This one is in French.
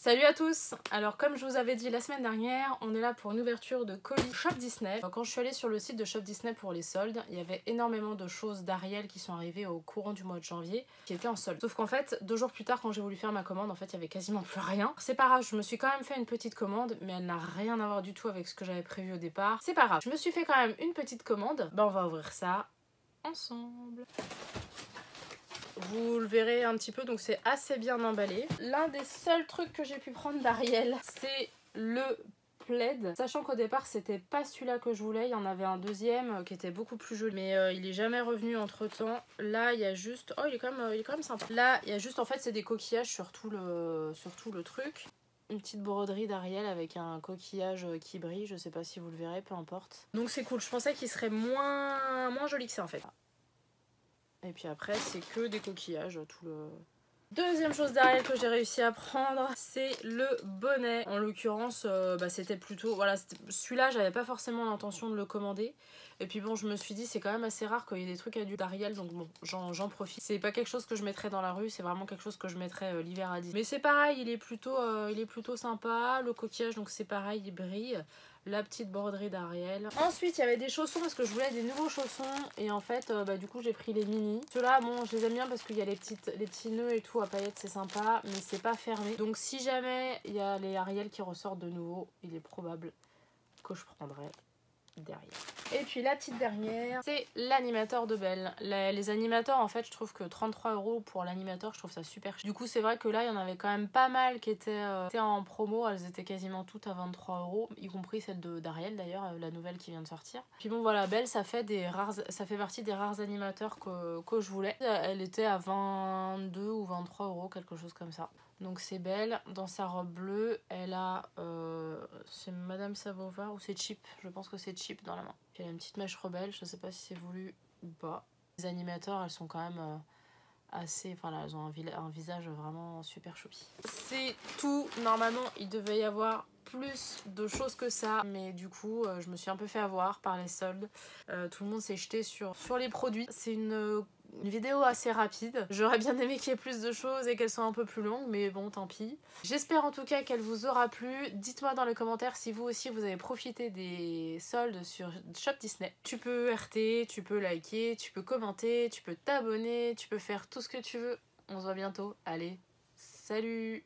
Salut à tous! Alors comme je vous avais dit la semaine dernière, on est là pour une ouverture de colis Shop Disney. Quand je suis allée sur le site de Shop Disney pour les soldes, il y avait énormément de choses d'Ariel qui sont arrivées au courant du mois de janvier, qui étaient en solde. Sauf qu'en fait, 2 jours plus tard quand j'ai voulu faire ma commande, en fait il y avait quasiment plus rien. C'est pas grave, je me suis quand même fait une petite commande, mais elle n'a rien à voir du tout avec ce que j'avais prévu au départ. C'est pas grave, je me suis fait quand même une petite commande. On va ouvrir ça ensemble. Vous le verrez un petit peu, donc c'est assez bien emballé. L'un des seuls trucs que j'ai pu prendre d'Ariel, c'est le plaid. Sachant qu'au départ, c'était pas celui-là que je voulais. Il y en avait un deuxième qui était beaucoup plus joli. Mais il est jamais revenu entre temps. Là, il y a juste... Oh, il est quand même sympa. Là, il y a juste, en fait, c'est des coquillages sur tout le truc. Une petite broderie d'Ariel avec un coquillage qui brille. Je sais pas si vous le verrez, peu importe. Donc c'est cool. Je pensais qu'il serait moins joli que ça, en fait. Et puis après, c'est que des coquillages, tout le... Deuxième chose d'Ariel que j'ai réussi à prendre, c'est le bonnet. En l'occurrence, c'était plutôt... Voilà, celui-là, j'avais pas forcément l'intention de le commander. Et puis bon, je me suis dit, c'est quand même assez rare qu'il y ait des trucs à du d'Ariel, donc bon, j'en profite. C'est pas quelque chose que je mettrais dans la rue, c'est vraiment quelque chose que je mettrais l'hiver à Disney. Mais c'est pareil, il est plutôt sympa. Le coquillage, donc c'est pareil, il brille. La petite broderie d'Ariel. Ensuite, il y avait des chaussons parce que je voulais des nouveaux chaussons. Et en fait, du coup, j'ai pris les mini. Ceux-là, bon, je les aime bien parce qu'il y a les petits nœuds et tout à paillettes, c'est sympa. Mais c'est pas fermé. Donc, si jamais il y a les Ariel qui ressortent de nouveau, il est probable que je prendrai derrière. Et puis la petite dernière, c'est l'animateur de Belle. Les animateurs, en fait, je trouve que 33 € pour l'animateur, je trouve ça super cher. Du coup, c'est vrai que là, il y en avait quand même pas mal qui étaient en promo. Elles étaient quasiment toutes à 23 €, y compris celle d'Ariel d'ailleurs, la nouvelle qui vient de sortir. Puis bon, voilà, Belle, ça fait partie des rares animateurs que je voulais. Elle était à 22 ou 23 €, quelque chose comme ça. Donc c'est Belle, dans sa robe bleue, elle a, c'est Madame Samovar ou c'est Chip, je pense que c'est Chip dans la main. Puis elle a une petite mèche rebelle, je sais pas si c'est voulu ou pas. Les animateurs, elles sont quand même assez, enfin là, elles ont un visage vraiment super choupi. C'est tout, normalement il devait y avoir plus de choses que ça, mais du coup je me suis un peu fait avoir par les soldes. Tout le monde s'est jeté sur les produits. C'est une vidéo assez rapide. J'aurais bien aimé qu'il y ait plus de choses et qu'elles soient un peu plus longues, mais bon, tant pis. J'espère en tout cas qu'elle vous aura plu. Dites-moi dans les commentaires si vous aussi vous avez profité des soldes sur Shop Disney. Tu peux RT, tu peux liker, tu peux commenter, tu peux t'abonner, tu peux faire tout ce que tu veux. On se voit bientôt. Allez, salut!